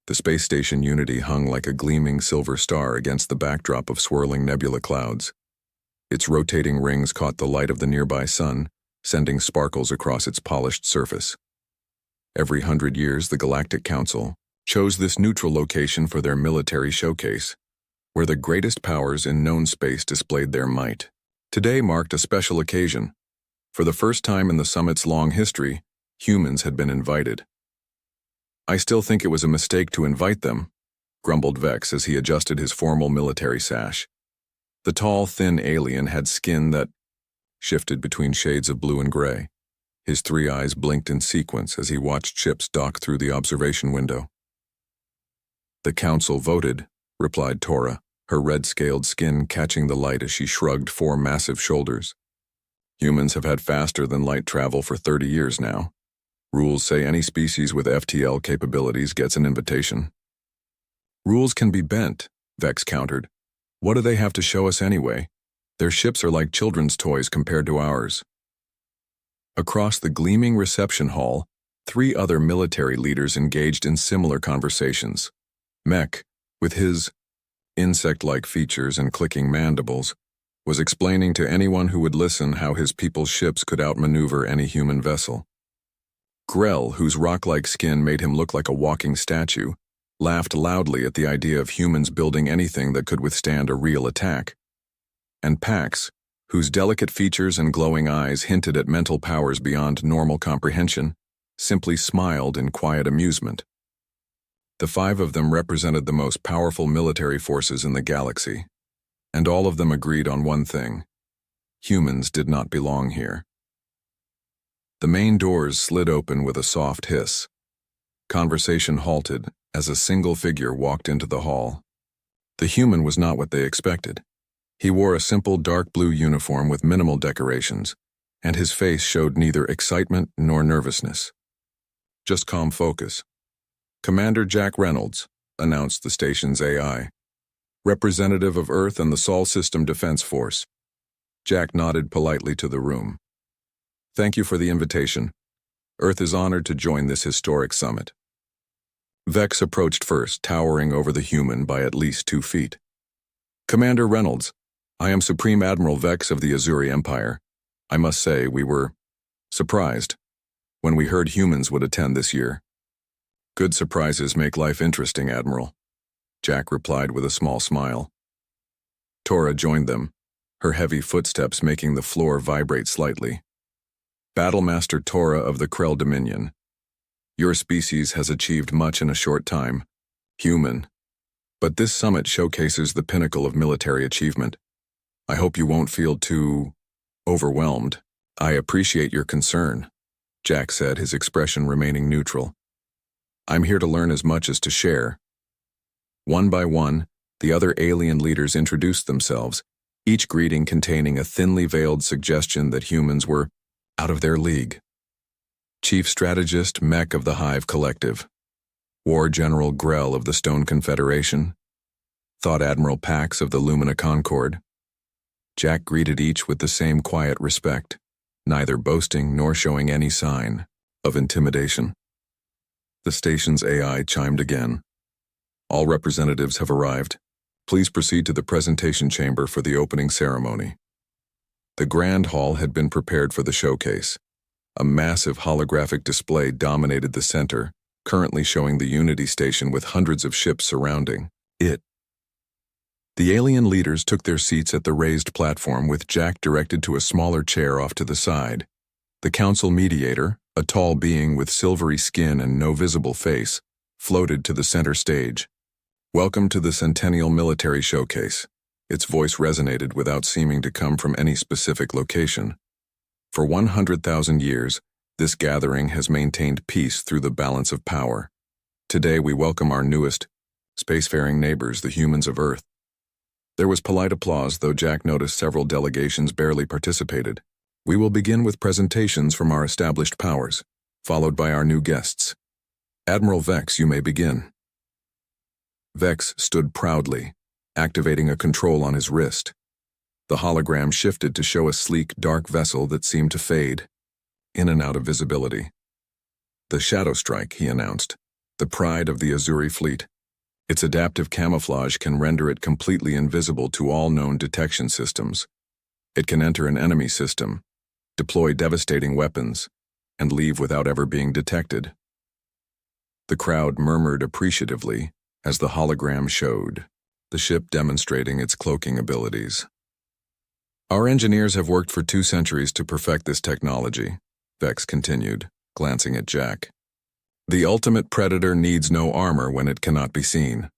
The space station Unity hung like a gleaming silver star against the backdrop of swirling nebula clouds. Its rotating rings caught the light of the nearby sun, sending sparkles across its polished surface. Every 100 years, the Galactic Council chose this neutral location for their military showcase, where the greatest powers in known space displayed their might. Today marked a special occasion. For the first time in the summit's long history, humans had been invited. "I still think it was a mistake to invite them," grumbled Vex as he adjusted his formal military sash. The tall, thin alien had skin that shifted between shades of blue and gray. His 3 eyes blinked in sequence as he watched ships dock through the observation window. "The council voted," replied Tora, her red-scaled skin catching the light as she shrugged 4 massive shoulders. "Humans have had faster-than-light travel for 30 years now. Rules say any species with FTL capabilities gets an invitation." "Rules can be bent," Vex countered. "What do they have to show us anyway? Their ships are like children's toys compared to ours." Across the gleaming reception hall, 3 other military leaders engaged in similar conversations. Mech, with his insect-like features and clicking mandibles, was explaining to anyone who would listen how his people's ships could outmaneuver any human vessel. Grell, whose rock-like skin made him look like a walking statue, laughed loudly at the idea of humans building anything that could withstand a real attack. And Pax, whose delicate features and glowing eyes hinted at mental powers beyond normal comprehension, simply smiled in quiet amusement. The 5 of them represented the most powerful military forces in the galaxy, and all of them agreed on one thing: humans did not belong here. The main doors slid open with a soft hiss. Conversation halted as a single figure walked into the hall. The human was not what they expected. He wore a simple dark blue uniform with minimal decorations, and his face showed neither excitement nor nervousness. Just calm focus. "Commander Jack Reynolds," announced the station's AI, "representative of Earth and the Sol System Defense Force." Jack nodded politely to the room. "Thank you for the invitation. Earth is honored to join this historic summit." Vex approached first, towering over the human by at least 2 feet. "Commander Reynolds, I am Supreme Admiral Vex of the Azuri Empire. I must say, we were surprised when we heard humans would attend this year." "Good surprises make life interesting, Admiral," Jack replied with a small smile. Tora joined them, her heavy footsteps making the floor vibrate slightly. "Battlemaster Tora of the Krell Dominion. Your species has achieved much in a short time. Human. But this summit showcases the pinnacle of military achievement. I hope you won't feel too overwhelmed." "I appreciate your concern," Jack said, his expression remaining neutral. "I'm here to learn as much as to share." One by one, the other alien leaders introduced themselves, each greeting containing a thinly veiled suggestion that humans were out of their league. Chief Strategist Mech of the Hive Collective, War General Grell of the Stone Confederation, Thought Admiral Pax of the Lumina Concord. Jack greeted each with the same quiet respect, neither boasting nor showing any sign of intimidation. The station's AI chimed again. "All representatives have arrived. Please proceed to the presentation chamber for the opening ceremony." The grand hall had been prepared for the showcase. A massive holographic display dominated the center, currently showing the Unity station with hundreds of ships surrounding it. The alien leaders took their seats at the raised platform, with Jack directed to a smaller chair off to the side. The council mediator, a tall being with silvery skin and no visible face, floated to the center stage. "Welcome to the Centennial Military Showcase." Its voice resonated without seeming to come from any specific location. For 100,000 years, this gathering has maintained peace through the balance of power. Today we welcome our newest, spacefaring neighbors, the humans of Earth. There was polite applause, though Jack noticed several delegations barely participated. "We will begin with presentations from our established powers, followed by our new guests. Admiral Vex, you may begin." Vex stood proudly, activating a control on his wrist. The hologram shifted to show a sleek, dark vessel that seemed to fade in and out of visibility. "The Shadow Strike," he announced, the pride of the Azuri fleet. Its adaptive camouflage can render it completely invisible to all known detection systems. It can enter an enemy system, deploy devastating weapons, and leave without ever being detected. The crowd murmured appreciatively as the hologram showed, the ship demonstrating its cloaking abilities. Our engineers have worked for 2 centuries to perfect this technology, Vex continued, glancing at Jack. The ultimate predator needs no armor when it cannot be seen.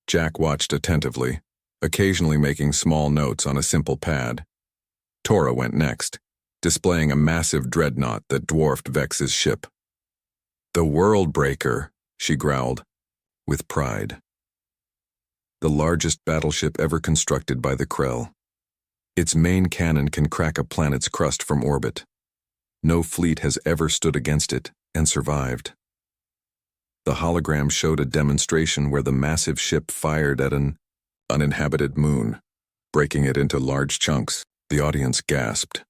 Jack watched attentively, occasionally making small notes on a simple pad. Tora went next, displaying a massive dreadnought that dwarfed Vex's ship. The World Breaker, she growled, with pride. The largest battleship ever constructed by the Krell. Its main cannon can crack a planet's crust from orbit. No fleet has ever stood against it and survived. The hologram showed a demonstration where the massive ship fired at an uninhabited moon, breaking it into large chunks. The audience gasped.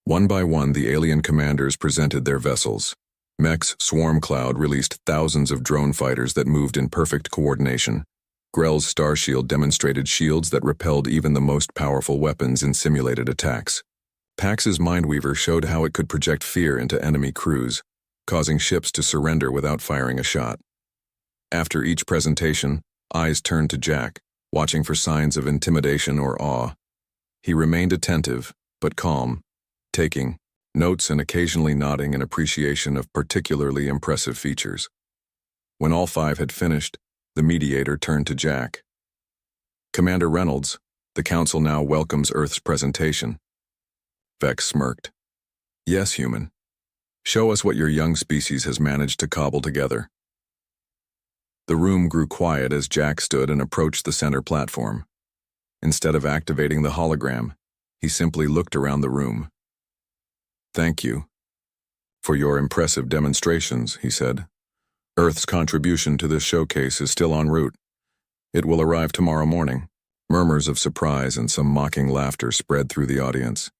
One by one, the alien commanders presented their vessels. Mech's swarm cloud released thousands of drone fighters that moved in perfect coordination. Grell's Starshield demonstrated shields that repelled even the most powerful weapons in simulated attacks. Pax's Mindweaver showed how it could project fear into enemy crews, causing ships to surrender without firing a shot. After each presentation, eyes turned to Jack, watching for signs of intimidation or awe. He remained attentive, but calm, taking notes and occasionally nodding in appreciation of particularly impressive features. When all 5 had finished, the mediator turned to Jack. Commander Reynolds, the Council now welcomes Earth's presentation. Vex smirked. Yes, human. Show us what your young species has managed to cobble together. The room grew quiet as Jack stood and approached the center platform. Instead of activating the hologram, he simply looked around the room. Thank you for your impressive demonstrations, he said. Earth's contribution to this showcase is still en route. It will arrive tomorrow morning. Murmurs of surprise and some mocking laughter spread through the audience.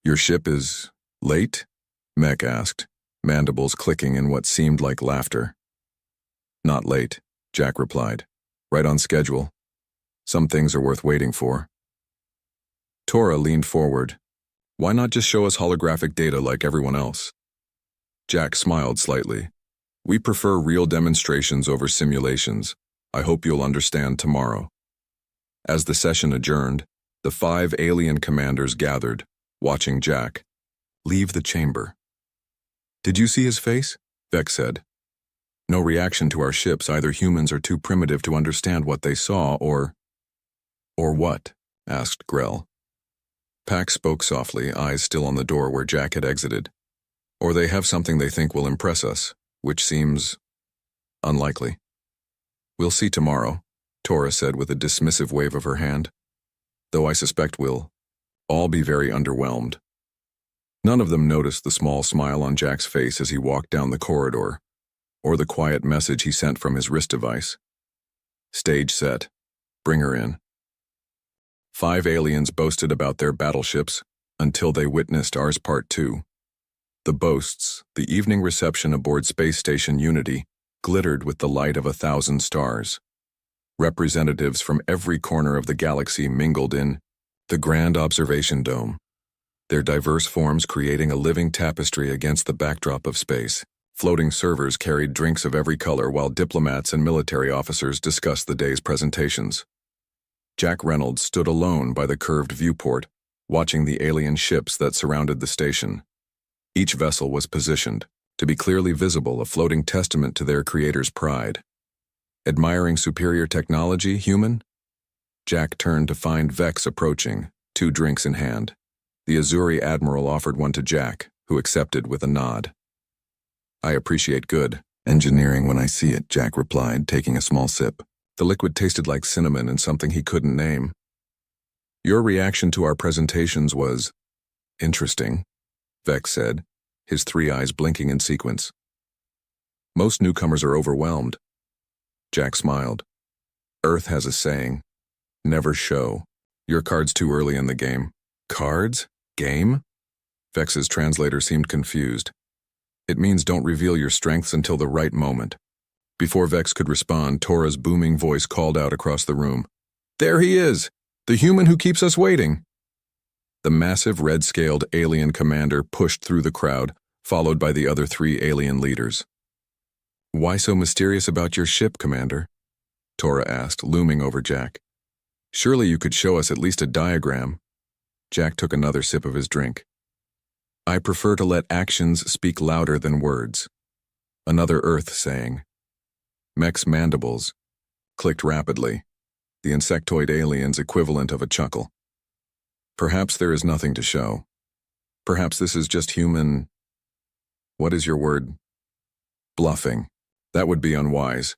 Your ship is late? Mech asked, mandibles clicking in what seemed like laughter. Not late, Jack replied. Right on schedule. Some things are worth waiting for. Tora leaned forward. Why not just show us holographic data like everyone else? Jack smiled slightly. We prefer real demonstrations over simulations. I hope you'll understand tomorrow. As the session adjourned, the 5 alien commanders gathered, watching Jack leave the chamber. Did you see his face? Vex said. No reaction to our ships. Either humans are too primitive to understand what they saw, or what? Asked Grell. Pax spoke softly, eyes still on the door where Jack had exited. Or they have something they think will impress us, which seems unlikely. We'll see tomorrow, Tora said with a dismissive wave of her hand. Though I suspect we'll all be very underwhelmed. None of them noticed the small smile on Jack's face as he walked down the corridor, or the quiet message he sent from his wrist device. Stage set. Bring her in. 5 aliens boasted about their battleships until they witnessed ours Part 2. The boasts, the evening reception aboard Space Station Unity, glittered with the light of 1,000 stars. Representatives from every corner of the galaxy mingled in the Grand Observation Dome, their diverse forms creating a living tapestry against the backdrop of space. Floating servers carried drinks of every color while diplomats and military officers discussed the day's presentations. Jack Reynolds stood alone by the curved viewport, watching the alien ships that surrounded the station. Each vessel was positioned, to be clearly visible, a floating testament to their creator's pride. Admiring superior technology, human? Jack turned to find Vex approaching, 2 drinks in hand. The Azuri Admiral offered one to Jack, who accepted with a nod. I appreciate good engineering when I see it, Jack replied, taking a small sip. The liquid tasted like cinnamon and something he couldn't name. Your reaction to our presentations was interesting, Vex said, his 3 eyes blinking in sequence. Most newcomers are overwhelmed. Jack smiled. Earth has a saying, never show. Your card's too early in the game. Cards? Game? Vex's translator seemed confused. It means don't reveal your strengths until the right moment. Before Vex could respond, Tora's booming voice called out across the room. There he is! The human who keeps us waiting! The massive red-scaled alien commander pushed through the crowd, followed by the other 3 alien leaders. Why so mysterious about your ship, Commander? Tora asked, looming over Jack. Surely you could show us at least a diagram. Jack took another sip of his drink. I prefer to let actions speak louder than words. Another Earth saying. Mech's mandibles clicked rapidly, the insectoid alien's equivalent of a chuckle. Perhaps there is nothing to show. Perhaps this is just human... What is your word? Bluffing. That would be unwise,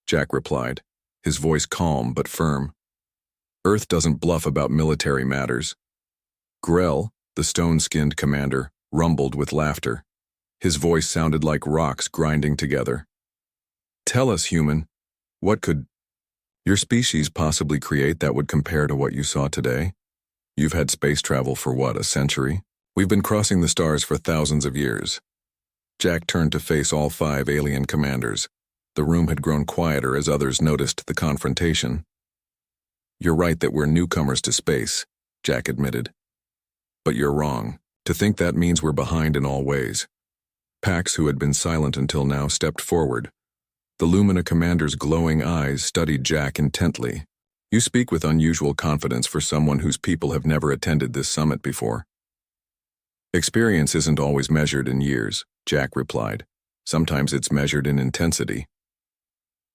Jack replied, his voice calm but firm. Earth doesn't bluff about military matters. Grell, the stone-skinned commander, rumbled with laughter. His voice sounded like rocks grinding together. Tell us, human, what could your species possibly create that would compare to what you saw today? You've had space travel for what, a century? We've been crossing the stars for thousands of years. Jack turned to face all 5 alien commanders. The room had grown quieter as others noticed the confrontation. You're right that we're newcomers to space, Jack admitted. But you're wrong. To think that means we're behind in all ways. Pax, who had been silent until now, stepped forward. The Lumina commander's glowing eyes studied Jack intently. You speak with unusual confidence for someone whose people have never attended this summit before. Experience isn't always measured in years, Jack replied. Sometimes it's measured in intensity.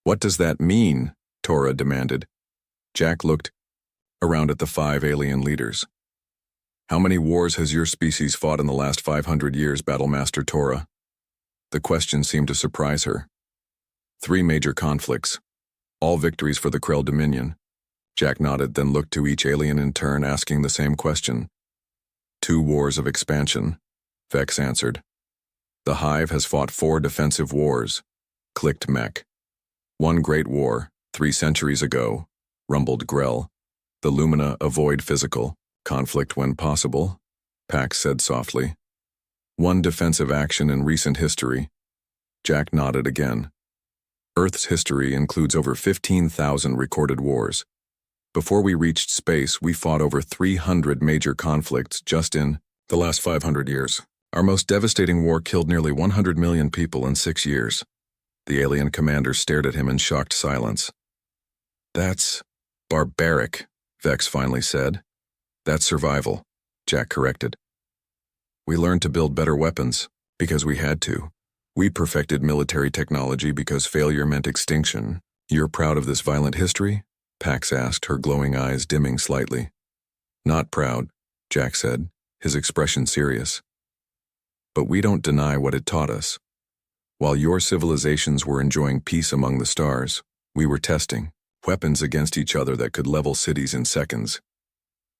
What does that mean? Tora demanded. Jack looked around at the 5 alien leaders. How many wars has your species fought in the last 500 years, Battlemaster Tora? The question seemed to surprise her. 3 major conflicts. All victories for the Krell Dominion. Jack nodded, then looked to each alien in turn, asking the same question. 2 wars of expansion, Vex answered. The Hive has fought 4 defensive wars, clicked Mech. 1 great war, 3 centuries ago, rumbled Grell. The Lumina avoid physical conflict when possible, Pax said softly. 1 defensive action in recent history. Jack nodded again. Earth's history includes over 15,000 recorded wars. Before we reached space, we fought over 300 major conflicts just in the last 500 years. Our most devastating war killed nearly 100 million people in 6 years. The alien commander stared at him in shocked silence. That's barbaric, Vex finally said. That's survival, Jack corrected. We learned to build better weapons because we had to. We perfected military technology because failure meant extinction. You're proud of this violent history? Pax asked, her glowing eyes dimming slightly. Not proud, Jack said, his expression serious. But we don't deny what it taught us. While your civilizations were enjoying peace among the stars, we were testing weapons against each other that could level cities in seconds.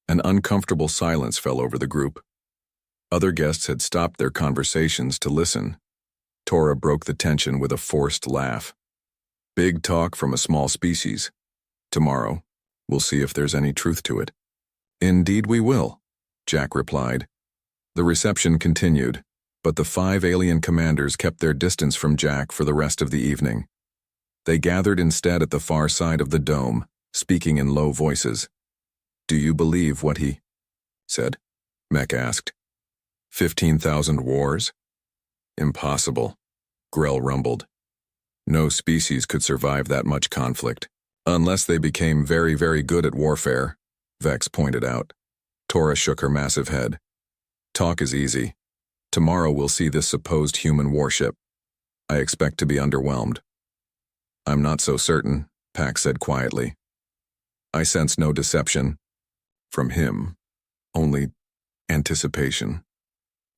An uncomfortable silence fell over the group. Other guests had stopped their conversations to listen. Tora broke the tension with a forced laugh. Big talk from a small species. Tomorrow, we'll see if there's any truth to it. Indeed we will, Jack replied. The reception continued, but the 5 alien commanders kept their distance from Jack for the rest of the evening. They gathered instead at the far side of the dome, speaking in low voices. Do you believe what he said? Mech asked. 15,000 wars? Impossible, Grell rumbled. No species could survive that much conflict, unless they became very, very good at warfare, Vex pointed out. Tora shook her massive head. Talk is easy. Tomorrow we'll see this supposed human warship. I expect to be underwhelmed. I'm not so certain, Pax said quietly. I sense no deception. From him, only anticipation.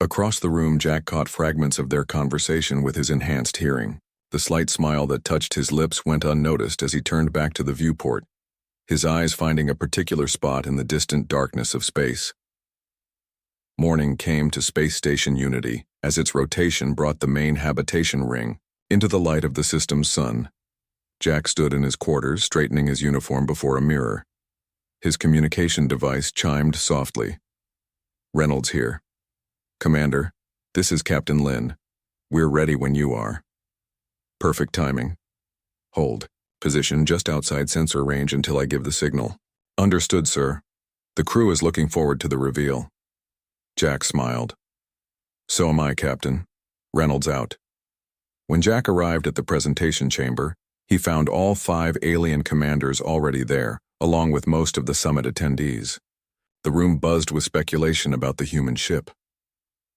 Across the room, Jack caught fragments of their conversation with his enhanced hearing. The slight smile that touched his lips went unnoticed as he turned back to the viewport, his eyes finding a particular spot in the distant darkness of space. Morning came to Space Station Unity as its rotation brought the main habitation ring into the light of the system's sun. Jack stood in his quarters, straightening his uniform before a mirror. His communication device chimed softly. Reynolds here. Commander, this is Captain Lin. We're ready when you are. Perfect timing. Hold. Position just outside sensor range until I give the signal. Understood, sir. The crew is looking forward to the reveal. Jack smiled. So am I, Captain. Reynolds out. When Jack arrived at the presentation chamber, he found all 5 alien commanders already there, along with most of the summit attendees. The room buzzed with speculation about the human ship.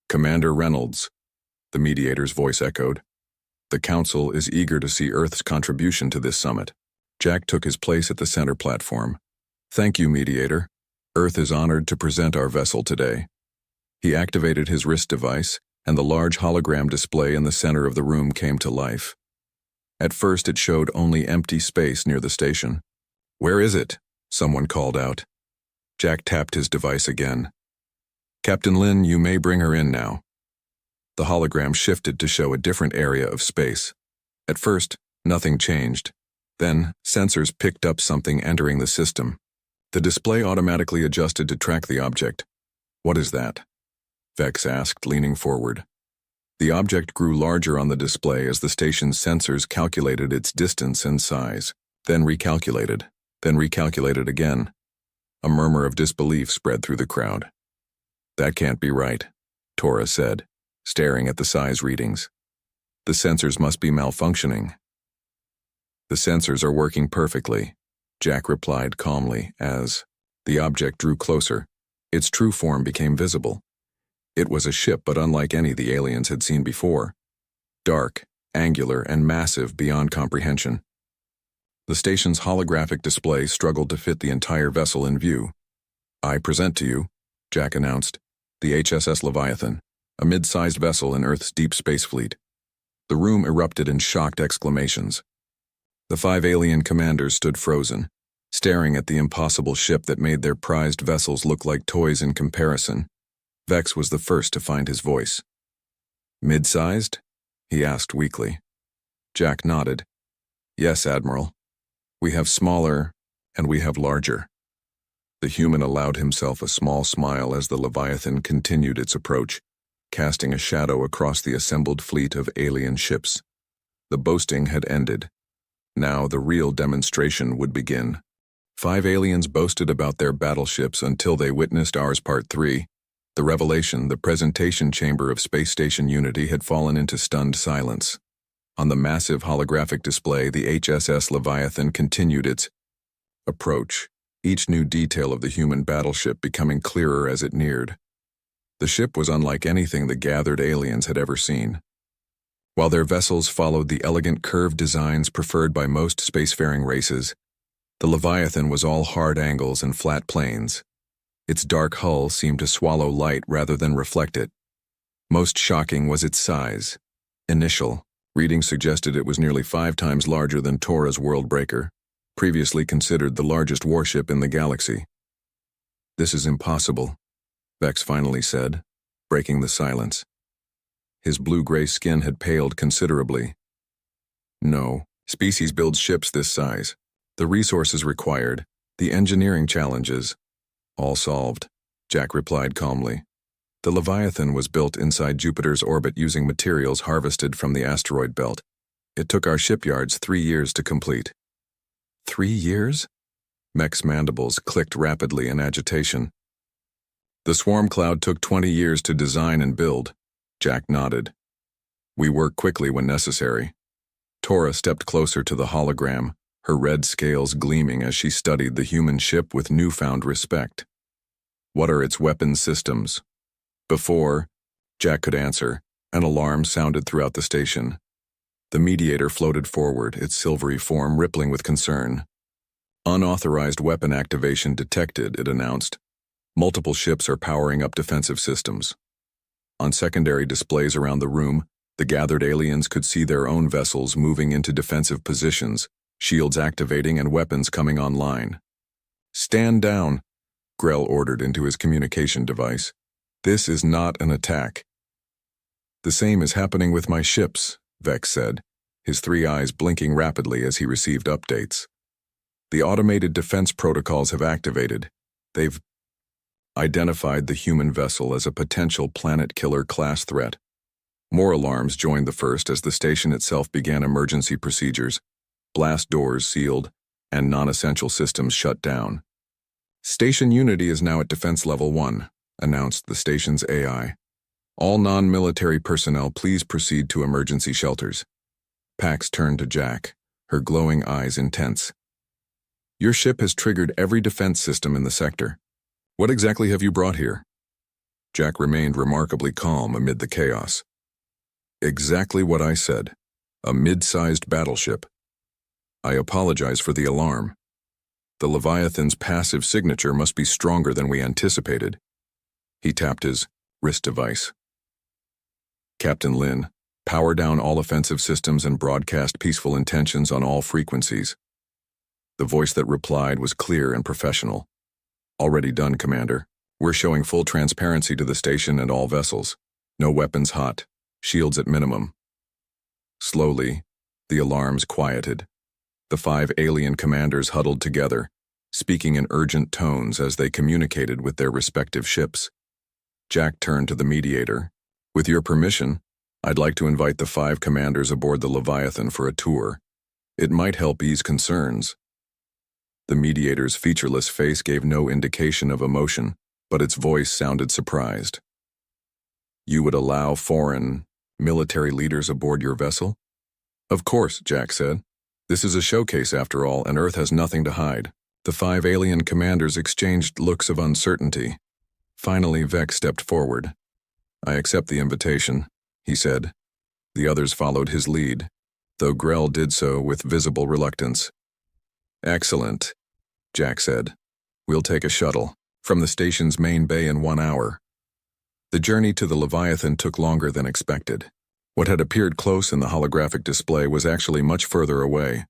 Commander Reynolds, the mediator's voice echoed. The Council is eager to see Earth's contribution to this summit. Jack took his place at the center platform. Thank you, mediator. Earth is honored to present our vessel today. He activated his wrist device, and the large hologram display in the center of the room came to life. At first it showed only empty space near the station. Where is it? Someone called out. Jack tapped his device again. Captain Lin, you may bring her in now. The hologram shifted to show a different area of space. At first, nothing changed. Then, sensors picked up something entering the system. The display automatically adjusted to track the object. What is that? Vex asked, leaning forward. The object grew larger on the display as the station's sensors calculated its distance and size, then recalculated again. A murmur of disbelief spread through the crowd. That can't be right, Tora said, staring at the size readings. The sensors must be malfunctioning. The sensors are working perfectly, Jack replied calmly as the object drew closer. Its true form became visible. It was a ship, but unlike any the aliens had seen before. Dark, angular, and massive beyond comprehension. The station's holographic display struggled to fit the entire vessel in view. I present to you, Jack announced, the HSS Leviathan, a mid-sized vessel in Earth's deep space fleet. The room erupted in shocked exclamations. The 5 alien commanders stood frozen, staring at the impossible ship that made their prized vessels look like toys in comparison. Vex was the first to find his voice. Mid-sized? He asked weakly. Jack nodded. Yes, Admiral. We have smaller, and we have larger. The human allowed himself a small smile as the Leviathan continued its approach, casting a shadow across the assembled fleet of alien ships. The boasting had ended. Now the real demonstration would begin. 5 aliens boasted about their battleships until they witnessed ours Part 3. The revelation, the presentation chamber of Space Station Unity had fallen into stunned silence. On the massive holographic display, the HSS Leviathan continued its approach, each new detail of the human battleship becoming clearer as it neared. The ship was unlike anything the gathered aliens had ever seen. While their vessels followed the elegant curved designs preferred by most spacefaring races, the Leviathan was all hard angles and flat planes. Its dark hull seemed to swallow light rather than reflect it. Most shocking was its size. Initial readings suggested it was nearly 5 times larger than Tora's Worldbreaker, previously considered the largest warship in the galaxy. This is impossible, Vex finally said, breaking the silence. His blue-gray skin had paled considerably. No, species builds ships this size. The resources required, the engineering challenges, all solved, Jack replied calmly. The Leviathan was built inside Jupiter's orbit using materials harvested from the asteroid belt. It took our shipyards 3 years to complete. 3 years? Mech's mandibles clicked rapidly in agitation. The swarm cloud took 20 years to design and build, Jack nodded. We work quickly when necessary. Tora stepped closer to the hologram, her red scales gleaming as she studied the human ship with newfound respect. What are its weapons systems? Before Jack could answer, an alarm sounded throughout the station. The mediator floated forward, its silvery form rippling with concern. Unauthorized weapon activation detected, it announced. Multiple ships are powering up defensive systems. On secondary displays around the room, the gathered aliens could see their own vessels moving into defensive positions, shields activating and weapons coming online. Stand down, Grell ordered into his communication device. This is not an attack. The same is happening with my ships, Vex said, his 3 eyes blinking rapidly as he received updates. The automated defense protocols have activated. They've identified the human vessel as a potential planet-killer class threat. More alarms joined the first as the station itself began emergency procedures, blast doors sealed, and non-essential systems shut down. Station Unity is now at Defense Level 1, announced the station's AI. All non-military personnel please proceed to emergency shelters. Pax turned to Jack, her glowing eyes intense. Your ship has triggered every defense system in the sector. What exactly have you brought here? Jack remained remarkably calm amid the chaos. Exactly what I said. A mid-sized battleship. I apologize for the alarm. The Leviathan's passive signature must be stronger than we anticipated. He tapped his wrist device. Captain Lin, power down all offensive systems and broadcast peaceful intentions on all frequencies. The voice that replied was clear and professional. Already done, Commander. We're showing full transparency to the station and all vessels. No weapons hot, shields at minimum. Slowly, the alarms quieted. The 5 alien commanders huddled together, speaking in urgent tones as they communicated with their respective ships. Jack turned to the mediator. With your permission, I'd like to invite the 5 commanders aboard the Leviathan for a tour. It might help ease concerns. The mediator's featureless face gave no indication of emotion, but its voice sounded surprised. You would allow foreign, military leaders aboard your vessel? Of course, Jack said. This is a showcase after all, and Earth has nothing to hide. The 5 alien commanders exchanged looks of uncertainty. Finally, Vex stepped forward. I accept the invitation, he said. The others followed his lead, though Grell did so with visible reluctance. Excellent, Jack said. We'll take a shuttle from the station's main bay in 1 hour. The journey to the Leviathan took longer than expected. What had appeared close in the holographic display was actually much further away,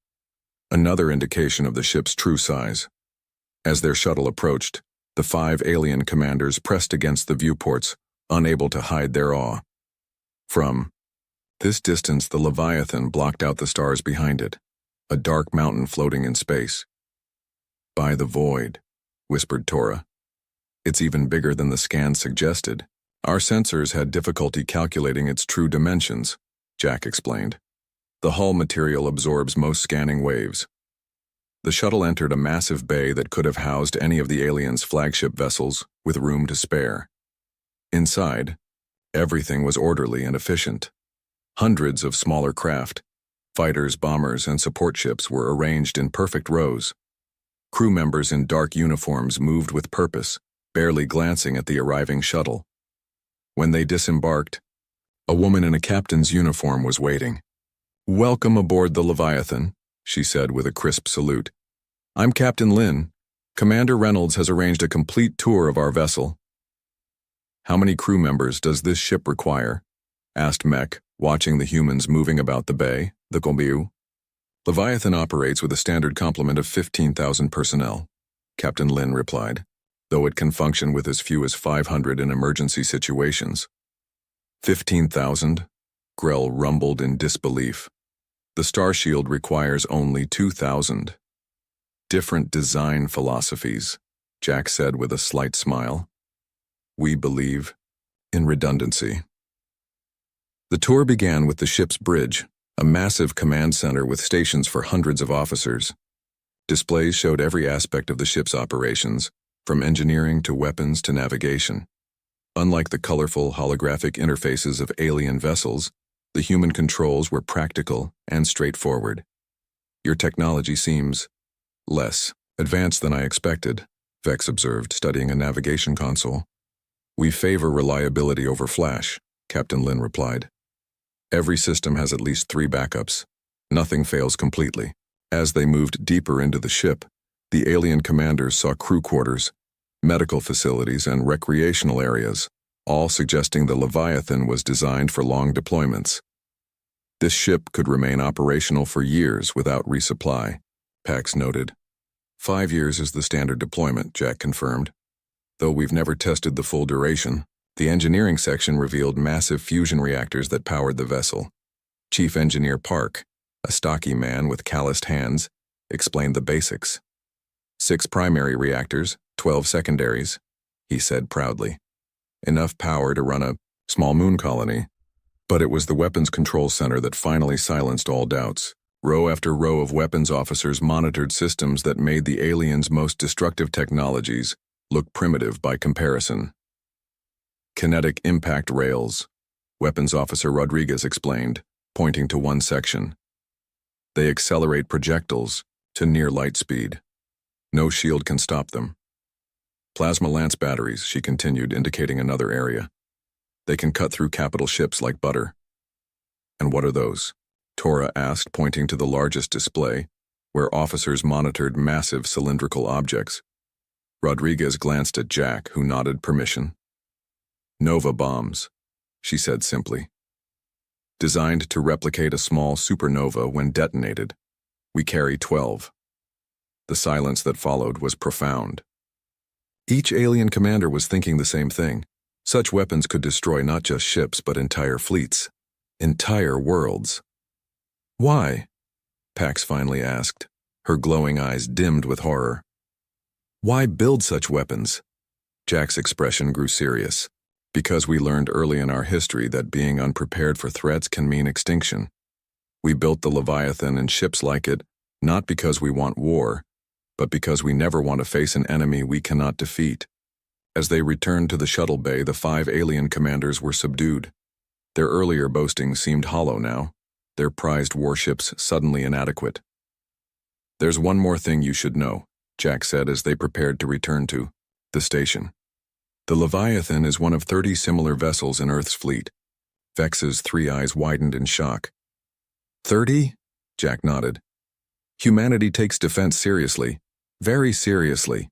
another indication of the ship's true size. As their shuttle approached, the 5 alien commanders pressed against the viewports, unable to hide their awe. From this distance, the Leviathan blocked out the stars behind it, a dark mountain floating in space. By the void, whispered Tora. It's even bigger than the scan suggested. Our sensors had difficulty calculating its true dimensions, Jack explained. The hull material absorbs most scanning waves. The shuttle entered a massive bay that could have housed any of the aliens' flagship vessels, with room to spare. Inside, everything was orderly and efficient. Hundreds of smaller craft, fighters, bombers, and support ships were arranged in perfect rows. Crew members in dark uniforms moved with purpose, barely glancing at the arriving shuttle. When they disembarked, a woman in a captain's uniform was waiting. Welcome aboard the Leviathan, she said with a crisp salute. I'm Captain Lin. Commander Reynolds has arranged a complete tour of our vessel. How many crew members does this ship require? Asked Mech, watching the humans moving about the bay, the Gombiu. Leviathan operates with a standard complement of 15,000 personnel, Captain Lin replied, though it can function with as few as 500 in emergency situations. 15,000? Grell rumbled in disbelief. The Star Shield requires only 2,000. Different design philosophies, Jack said with a slight smile. We believe in redundancy. The tour began with the ship's bridge, a massive command center with stations for hundreds of officers. Displays showed every aspect of the ship's operations, from engineering to weapons to navigation. Unlike the colorful holographic interfaces of alien vessels, the human controls were practical and straightforward. Your technology seems less advanced than I expected, Vex observed, studying a navigation console. We favor reliability over flash, Captain Lin replied. Every system has at least 3 backups. Nothing fails completely. As they moved deeper into the ship, the alien commanders saw crew quarters, medical facilities, and recreational areas, all suggesting the Leviathan was designed for long deployments. This ship could remain operational for years without resupply, Pax noted. 5 years is the standard deployment, Jack confirmed. Though we've never tested the full duration, the engineering section revealed massive fusion reactors that powered the vessel. Chief Engineer Park, a stocky man with calloused hands, explained the basics. 6 primary reactors, 12 secondaries, he said proudly. Enough power to run a small moon colony. But it was the weapons control center that finally silenced all doubts. Row after row of weapons officers monitored systems that made the aliens' most destructive technologies look primitive by comparison. Kinetic impact rails, Weapons Officer Rodriguez explained, pointing to one section. They accelerate projectiles to near light speed. No shield can stop them. Plasma lance batteries, she continued, indicating another area. They can cut through capital ships like butter. And what are those? Tora asked, pointing to the largest display, where officers monitored massive cylindrical objects. Rodriguez glanced at Jack, who nodded permission. Nova bombs, she said simply. Designed to replicate a small supernova when detonated. We carry 12. The silence that followed was profound. Each alien commander was thinking the same thing. Such weapons could destroy not just ships, but entire fleets. Entire worlds. Why? Pax finally asked, her glowing eyes dimmed with horror. Why build such weapons? Jack's expression grew serious. Because we learned early in our history that being unprepared for threats can mean extinction. We built the Leviathan and ships like it, not because we want war, but because we never want to face an enemy we cannot defeat. As they returned to the shuttle bay, the 5 alien commanders were subdued. Their earlier boastings seemed hollow now, their prized warships suddenly inadequate. There's one more thing you should know, Jack said as they prepared to return to the station. The Leviathan is one of 30 similar vessels in Earth's fleet. Vex's 3 eyes widened in shock. 30? Jack nodded. Humanity takes defense seriously, very seriously.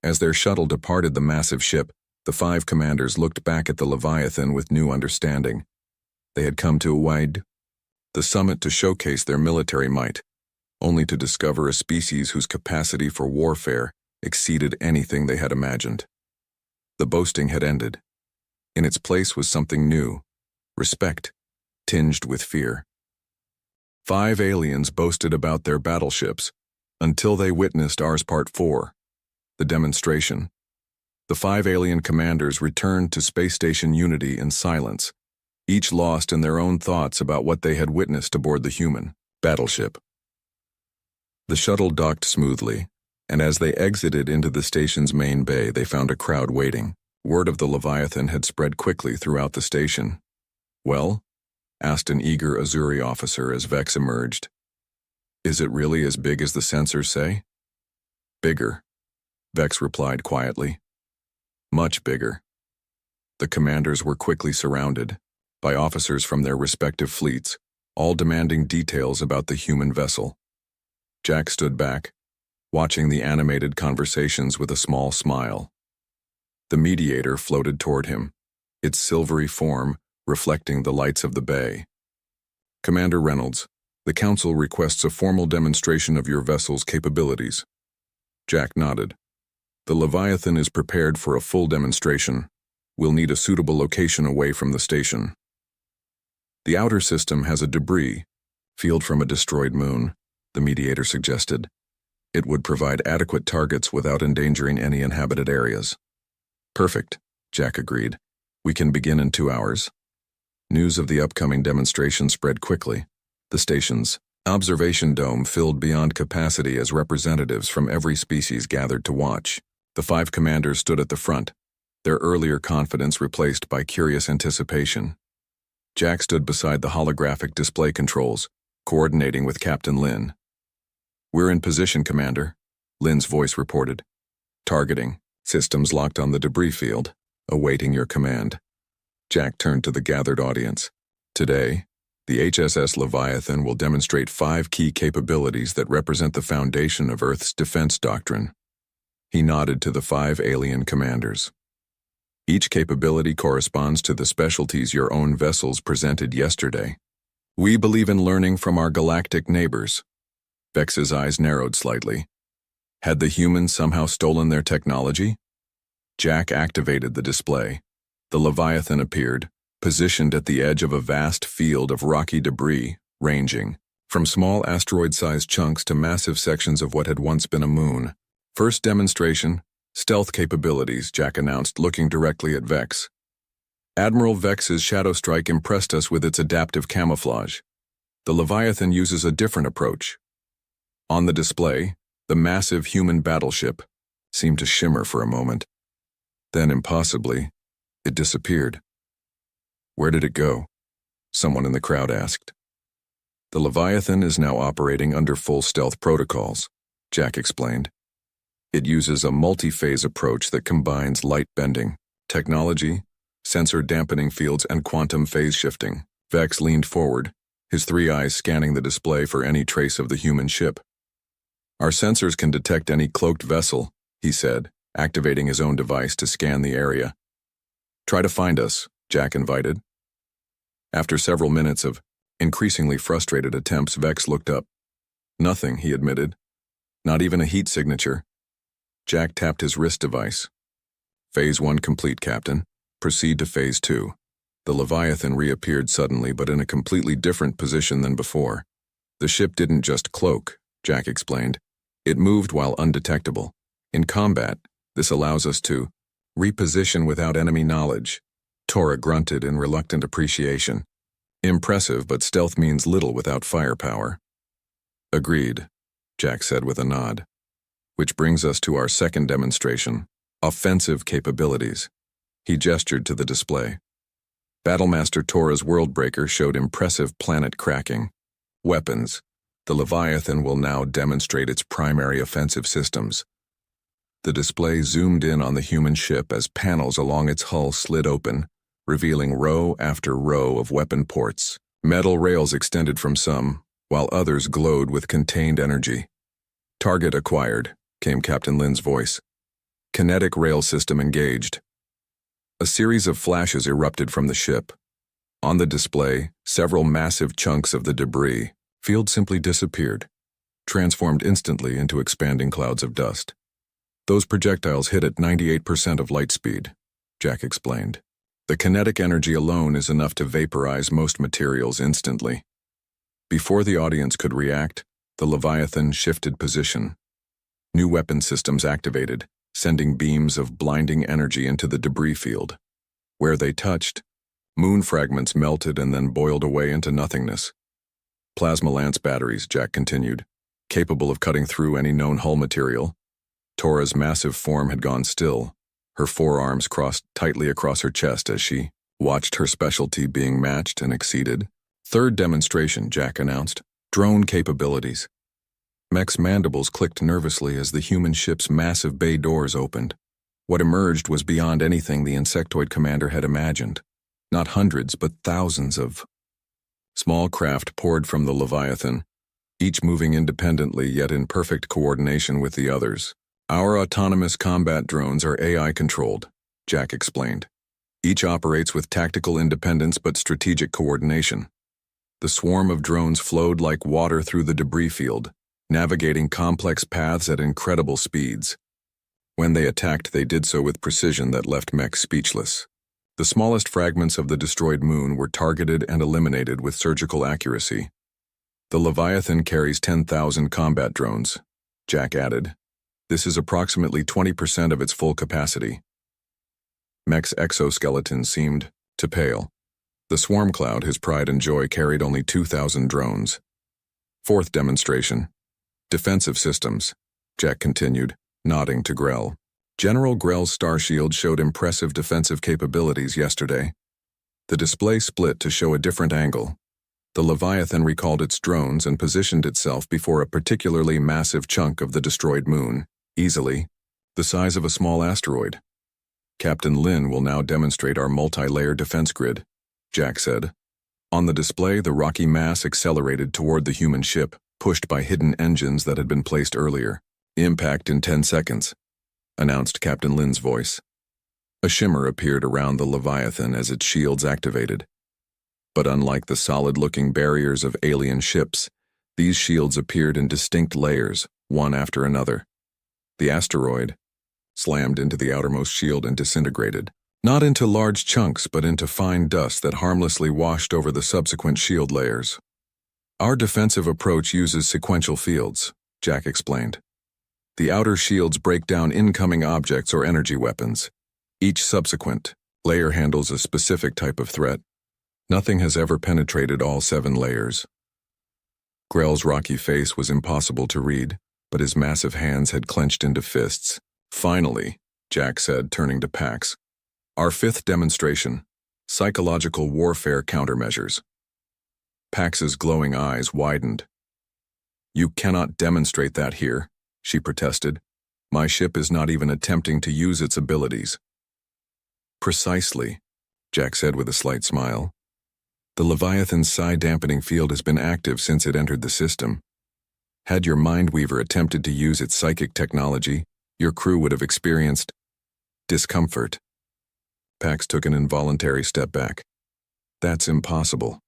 As their shuttle departed the massive ship, the 5 commanders looked back at the Leviathan with new understanding. They had come to the summit to showcase their military might, only to discover a species whose capacity for warfare exceeded anything they had imagined. The boasting had ended. In its place was something new, respect, tinged with fear. 5 aliens boasted about their battleships, until they witnessed ours Part 4, the demonstration. The 5 alien commanders returned to Space Station Unity in silence, each lost in their own thoughts about what they had witnessed aboard the human battleship. The shuttle docked smoothly, and as they exited into the station's main bay, they found a crowd waiting. Word of the Leviathan had spread quickly throughout the station. Well? Asked an eager Azuri officer as Vex emerged. Is it really as big as the sensors say? Bigger, Vex replied quietly. Much bigger. The commanders were quickly surrounded by officers from their respective fleets, all demanding details about the human vessel. Jack stood back, watching the animated conversations with a small smile. The mediator floated toward him, its silvery form reflecting the lights of the bay. Commander Reynolds, the Council requests a formal demonstration of your vessel's capabilities. Jack nodded. The Leviathan is prepared for a full demonstration. We'll need a suitable location away from the station. The outer system has a debris field from a destroyed moon, the mediator suggested. It would provide adequate targets without endangering any inhabited areas. Perfect, Jack agreed. We can begin in 2 hours. News of the upcoming demonstration spread quickly. The station's observation dome filled beyond capacity as representatives from every species gathered to watch. The 5 commanders stood at the front, their earlier confidence replaced by curious anticipation. Jack stood beside the holographic display controls, coordinating with Captain Lin. We're in position, Commander, Lin's voice reported. Targeting. Systems locked on the debris field, awaiting your command. Jack turned to the gathered audience. Today, the HSS Leviathan will demonstrate 5 key capabilities that represent the foundation of Earth's defense doctrine. He nodded to the 5 alien commanders. Each capability corresponds to the specialties your own vessels presented yesterday. We believe in learning from our galactic neighbors. Vex's eyes narrowed slightly. Had the humans somehow stolen their technology? Jack activated the display. The Leviathan appeared, positioned at the edge of a vast field of rocky debris, ranging from small asteroid-sized chunks to massive sections of what had once been a moon. First demonstration, stealth capabilities, Jack announced, looking directly at Vex. Admiral Vex's Shadow Strike impressed us with its adaptive camouflage. The Leviathan uses a different approach. On the display, the massive human battleship seemed to shimmer for a moment. Then, impossibly, it disappeared. Where did it go? Someone in the crowd asked. The Leviathan is now operating under full stealth protocols, Jack explained. It uses a multi-phase approach that combines light bending, technology, sensor dampening fields, and quantum phase shifting. Vex leaned forward, his three eyes scanning the display for any trace of the human ship. Our sensors can detect any cloaked vessel, he said, activating his own device to scan the area. Try to find us, Jack invited. After several minutes of increasingly frustrated attempts, Vex looked up. Nothing, he admitted. Not even a heat signature. Jack tapped his wrist device. Phase 1 complete, Captain. Proceed to Phase 2. The Leviathan reappeared suddenly, but in a completely different position than before. The ship didn't just cloak, Jack explained. It moved while undetectable. In combat, this allows us to reposition without enemy knowledge. Tora grunted in reluctant appreciation. Impressive, but stealth means little without firepower. Agreed, Jack said with a nod. Which brings us to our second demonstration, offensive capabilities. He gestured to the display. Battlemaster Tora's Worldbreaker showed impressive planet cracking. Weapons. The Leviathan will now demonstrate its primary offensive systems. The display zoomed in on the human ship as panels along its hull slid open, revealing row after row of weapon ports. Metal rails extended from some, while others glowed with contained energy. Target acquired, came Captain Lin's voice. Kinetic rail system engaged. A series of flashes erupted from the ship. On the display, several massive chunks of the debris field simply disappeared, transformed instantly into expanding clouds of dust. Those projectiles hit at 98% of light speed, Jack explained. The kinetic energy alone is enough to vaporize most materials instantly. Before the audience could react, the Leviathan shifted position. New weapon systems activated, sending beams of blinding energy into the debris field. Where they touched, moon fragments melted and then boiled away into nothingness. Plasma lance batteries, Jack continued, capable of cutting through any known hull material. Tora's massive form had gone still, her forearms crossed tightly across her chest as she watched her specialty being matched and exceeded. Third demonstration, Jack announced. Drone capabilities. Mech's mandibles clicked nervously as the human ship's massive bay doors opened. What emerged was beyond anything the insectoid commander had imagined. Not hundreds, but thousands of small craft poured from the Leviathan, each moving independently yet in perfect coordination with the others. Our autonomous combat drones are AI-controlled, Jack explained. Each operates with tactical independence but strategic coordination. The swarm of drones flowed like water through the debris field, navigating complex paths at incredible speeds. When they attacked, they did so with precision that left mechs speechless. The smallest fragments of the destroyed moon were targeted and eliminated with surgical accuracy. The Leviathan carries 10,000 combat drones, Jack added. This is approximately 20% of its full capacity. Mech's exoskeleton seemed to pale. The swarm cloud, his pride and joy, carried only 2,000 drones. Fourth demonstration. Defensive systems, Jack continued, nodding to Grell. General Grell's Starshield showed impressive defensive capabilities yesterday. The display split to show a different angle. The Leviathan recalled its drones and positioned itself before a particularly massive chunk of the destroyed moon, easily, the size of a small asteroid. Captain Lin will now demonstrate our multi-layer defense grid, Jack said. On the display, the rocky mass accelerated toward the human ship, pushed by hidden engines that had been placed earlier. Impact in 10 seconds, announced Captain Lin's voice. A shimmer appeared around the Leviathan as its shields activated. But unlike the solid-looking barriers of alien ships, these shields appeared in distinct layers, one after another. The asteroid slammed into the outermost shield and disintegrated, not into large chunks but into fine dust that harmlessly washed over the subsequent shield layers. Our defensive approach uses sequential fields, Jack explained. The outer shields break down incoming objects or energy weapons. Each subsequent Layer handles a specific type of threat. Nothing has ever penetrated all 7 layers. Grell's rocky face was impossible to read, but his massive hands had clenched into fists. Finally, Jack said, turning to Pax. Our 5th demonstration. Psychological warfare countermeasures. Pax's glowing eyes widened. You cannot demonstrate that here, she protested. My ship is not even attempting to use its abilities. Precisely, Jack said with a slight smile. The Leviathan's psi-dampening field has been active since it entered the system. Had your Mindweaver attempted to use its psychic technology, your crew would have experienced discomfort. Pax took an involuntary step back. That's impossible.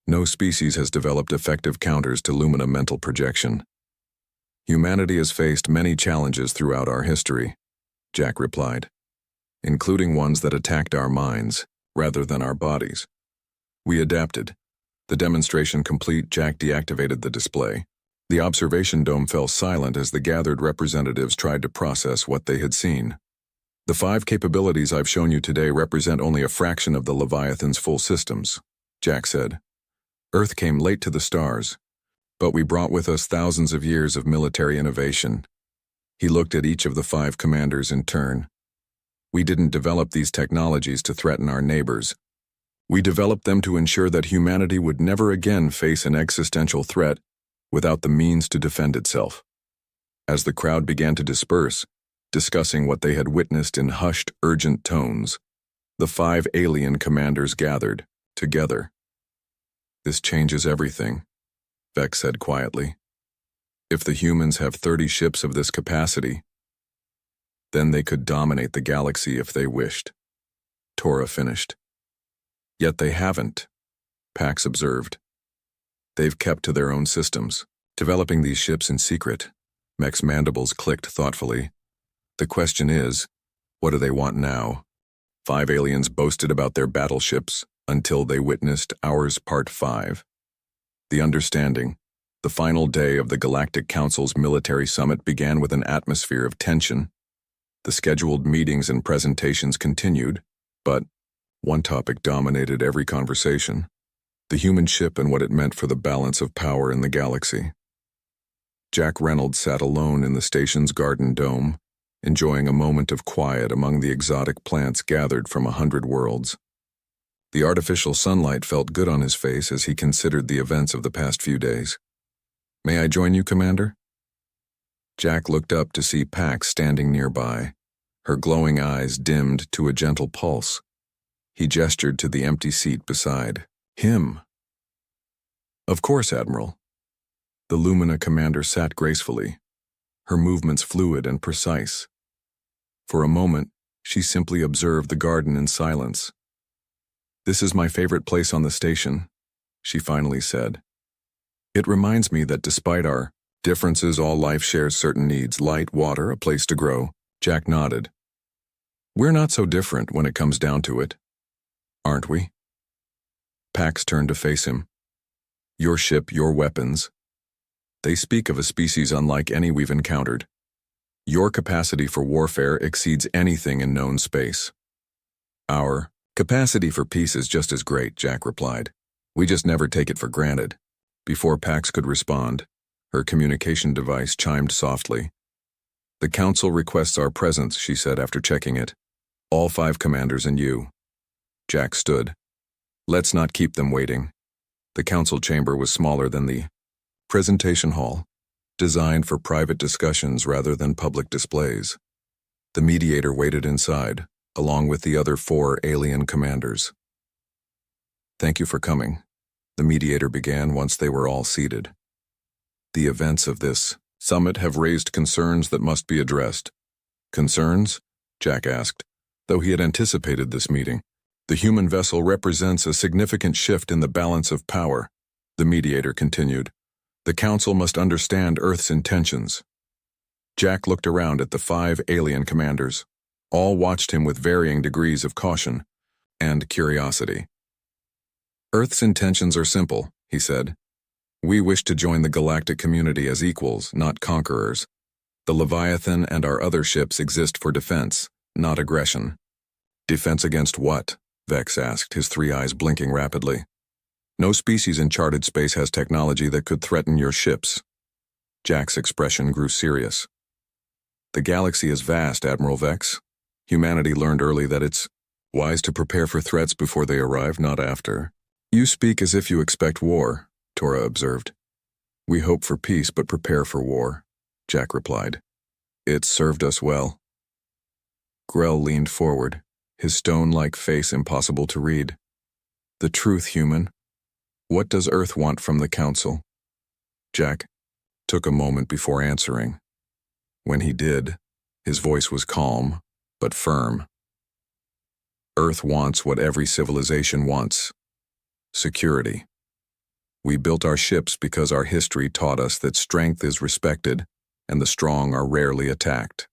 No species has developed effective counters to Lumina mental projection. Humanity has faced many challenges throughout our history, Jack replied, including ones that attacked our minds rather than our bodies. We adapted. The demonstration complete, Jack deactivated the display. The observation dome fell silent as the gathered representatives tried to process what they had seen. The 5 capabilities I've shown you today represent only a fraction of the Leviathan's full systems, Jack said. Earth came late to the stars, but we brought with us thousands of years of military innovation. He looked at each of the 5 commanders in turn. We didn't develop these technologies to threaten our neighbors. We developed them to ensure that humanity would never again face an existential threat without the means to defend itself. As the crowd began to disperse, discussing what they had witnessed in hushed, urgent tones, the 5 alien commanders gathered, together. This changes everything, Vex said quietly. If the humans have 30 ships of this capacity, then they could dominate the galaxy if they wished. Tora finished. Yet they haven't, Pax observed. They've kept to their own systems, developing these ships in secret. Mech's mandibles clicked thoughtfully. The question is, what do they want now? 5 aliens boasted about their battleships until they witnessed ours Part 5. The understanding, the final day of the Galactic Council's military summit began with an atmosphere of tension. The scheduled meetings and presentations continued, but one topic dominated every conversation: the human ship and what it meant for the balance of power in the galaxy. Jack Reynolds sat alone in the station's garden dome, enjoying a moment of quiet among the exotic plants gathered from 100 worlds. The artificial sunlight felt good on his face as he considered the events of the past few days. May I join you, Commander? Jack looked up to see Pax standing nearby, her glowing eyes dimmed to a gentle pulse. He gestured to the empty seat beside him. Of course, Admiral. The Lumina commander sat gracefully, her movements fluid and precise. For a moment, she simply observed the garden in silence. This is my favorite place on the station, she finally said. It reminds me that despite our differences, all life shares certain needs: light, water, a place to grow. Jack nodded. We're not so different when it comes down to it, aren't we? Pax turned to face him. Your ship, your weapons. They speak of a species unlike any we've encountered. Your capacity for warfare exceeds anything in known space. Our capacity for peace is just as great, Jack replied. We just never take it for granted. Before Pax could respond, her communication device chimed softly. The Council requests our presence, she said after checking it. All 5 commanders and you. Jack stood. Let's not keep them waiting. The Council chamber was smaller than the presentation hall, designed for private discussions rather than public displays. The mediator waited inside, along with the other 4 alien commanders. Thank you for coming, the mediator began once they were all seated. The events of this summit have raised concerns that must be addressed. Concerns? Jack asked, though he had anticipated this meeting. The human vessel represents a significant shift in the balance of power, the mediator continued. The Council must understand Earth's intentions. Jack looked around at the 5 alien commanders. All watched him with varying degrees of caution and curiosity. Earth's intentions are simple, he said. We wish to join the galactic community as equals, not conquerors. The Leviathan and our other ships exist for defense, not aggression. Defense against what? Vex asked, his three eyes blinking rapidly. No species in charted space has technology that could threaten your ships. Jack's expression grew serious. The galaxy is vast, Admiral Vex. Humanity learned early that it's wise to prepare for threats before they arrive, not after. You speak as if you expect war, Tora observed. We hope for peace but prepare for war, Jack replied. It's served us well. Grell leaned forward, his stone-like face impossible to read. The truth, human. What does Earth want from the Council? Jack took a moment before answering. When he did, his voice was calm, but firm. Earth wants what every civilization wants. Security. We built our ships because our history taught us that strength is respected and the strong are rarely attacked.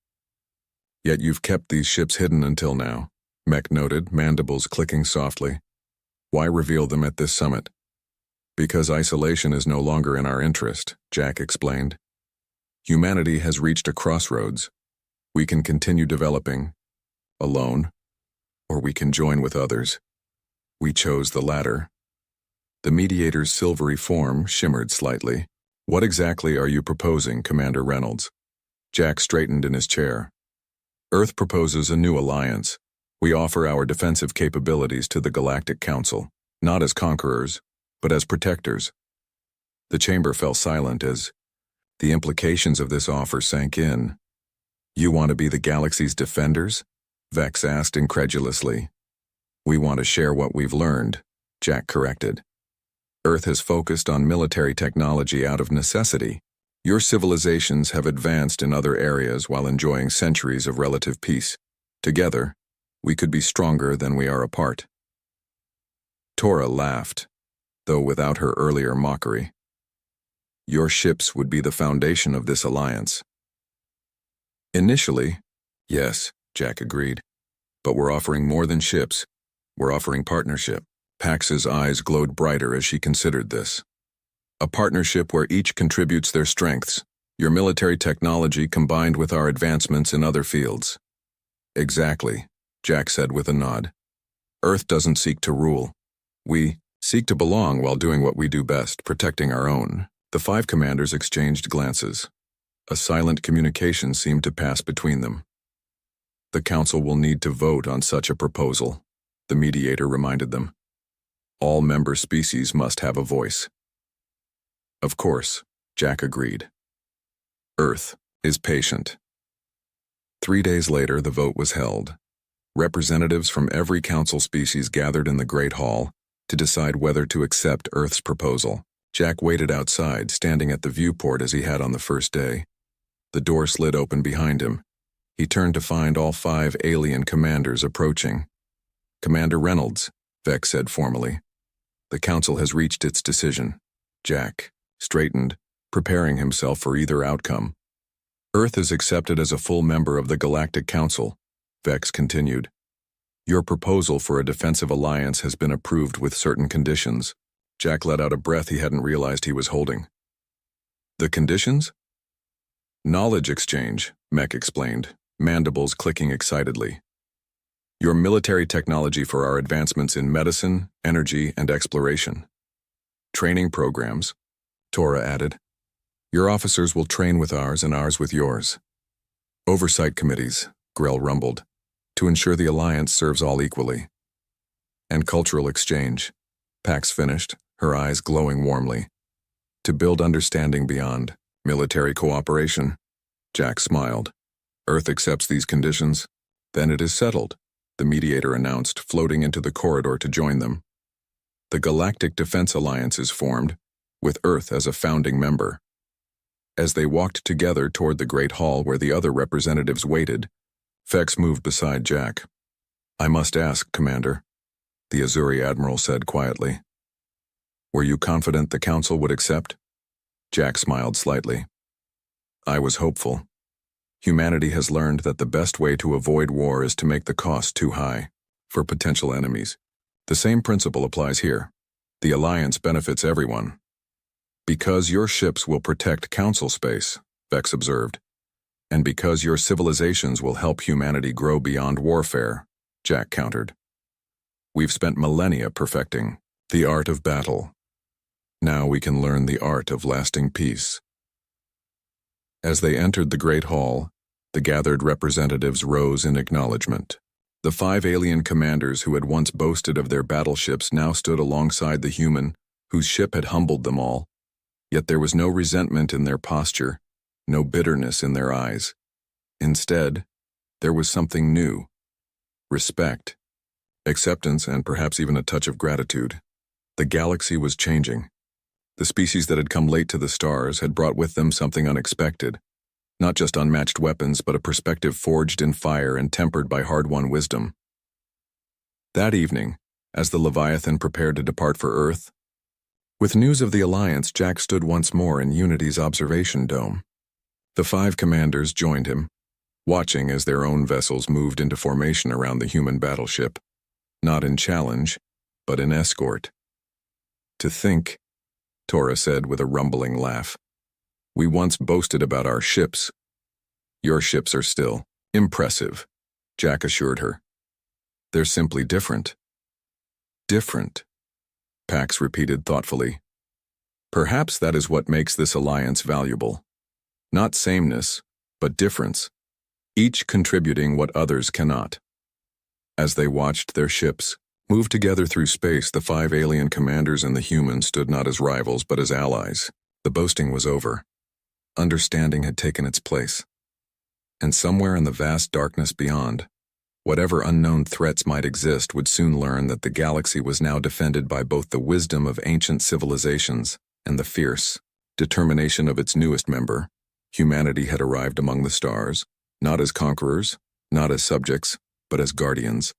Yet you've kept these ships hidden until now, Mech noted, mandibles clicking softly. Why reveal them at this summit? Because isolation is no longer in our interest, Jack explained. Humanity has reached a crossroads. We can continue developing, alone, or we can join with others. We chose the latter. The mediator's silvery form shimmered slightly. What exactly are you proposing, Commander Reynolds? Jack straightened in his chair. Earth proposes a new alliance. We offer our defensive capabilities to the Galactic Council, not as conquerors, but as protectors. The chamber fell silent as the implications of this offer sank in. You want to be the galaxy's defenders? Vex asked incredulously. We want to share what we've learned, Jack corrected. Earth has focused on military technology out of necessity. Your civilizations have advanced in other areas while enjoying centuries of relative peace. Together, we could be stronger than we are apart. Tora laughed, though without her earlier mockery. Your ships would be the foundation of this alliance. Initially, yes, Jack agreed. But we're offering more than ships. We're offering partnership. Pax's eyes glowed brighter as she considered this. A partnership where each contributes their strengths, your military technology combined with our advancements in other fields. Exactly, Jack said with a nod. Earth doesn't seek to rule. We seek to belong while doing what we do best, protecting our own. The five commanders exchanged glances. A silent communication seemed to pass between them. The Council will need to vote on such a proposal, the mediator reminded them. All member species must have a voice. Of course, Jack agreed. Earth is patient. 3 days later, the vote was held. Representatives from every Council species gathered in the Great Hall to decide whether to accept Earth's proposal. Jack waited outside, standing at the viewport as he had on the first day. The door slid open behind him. He turned to find all 5 alien commanders approaching. Commander Reynolds, Vex said formally. The Council has reached its decision. Jack straightened, preparing himself for either outcome. Earth is accepted as a full member of the Galactic Council, Vex continued. Your proposal for a defensive alliance has been approved with certain conditions. Jack let out a breath he hadn't realized he was holding. The conditions? Knowledge exchange, Mech explained, mandibles clicking excitedly. Your military technology for our advancements in medicine, energy, and exploration. Training programs, Tora added. Your officers will train with ours and ours with yours. Oversight committees, Grell rumbled, to ensure the alliance serves all equally. And cultural exchange, Pax finished, her eyes glowing warmly. To build understanding beyond military cooperation. Jack smiled. Earth accepts these conditions, then it is settled, the mediator announced, floating into the corridor to join them. The Galactic Defense Alliance is formed, with Earth as a founding member. As they walked together toward the Great Hall where the other representatives waited, Vex moved beside Jack. I must ask, Commander, the Azuri Admiral said quietly. Were you confident the Council would accept? Jack smiled slightly. I was hopeful. Humanity has learned that the best way to avoid war is to make the cost too high for potential enemies. The same principle applies here. The alliance benefits everyone. Because your ships will protect Council space, Vex observed, and because your civilizations will help humanity grow beyond warfare, Jack countered. We've spent millennia perfecting the art of battle. Now we can learn the art of lasting peace. As they entered the Great Hall, the gathered representatives rose in acknowledgement. The 5 alien commanders who had once boasted of their battleships now stood alongside the human whose ship had humbled them all, yet there was no resentment in their posture, no bitterness in their eyes. Instead, there was something new: respect, acceptance, and perhaps even a touch of gratitude. The galaxy was changing. The species that had come late to the stars had brought with them something unexpected, not just unmatched weapons, but a perspective forged in fire and tempered by hard-won wisdom. That evening, as the Leviathan prepared to depart for Earth, with news of the Alliance, Jack stood once more in Unity's observation dome. The 5 commanders joined him, watching as their own vessels moved into formation around the human battleship, not in challenge, but in escort. To think, Tora said with a rumbling laugh, we once boasted about our ships. Your ships are still impressive, Jack assured her. They're simply different. Different, Pax repeated thoughtfully. Perhaps that is what makes this alliance valuable. Not sameness, but difference, each contributing what others cannot. As they watched their ships move together through space, the 5 alien commanders and the humans stood not as rivals but as allies. The boasting was over. Understanding had taken its place. And somewhere in the vast darkness beyond, whatever unknown threats might exist would soon learn that the galaxy was now defended by both the wisdom of ancient civilizations and the fierce determination of its newest member. Humanity had arrived among the stars, not as conquerors, not as subjects, but as guardians.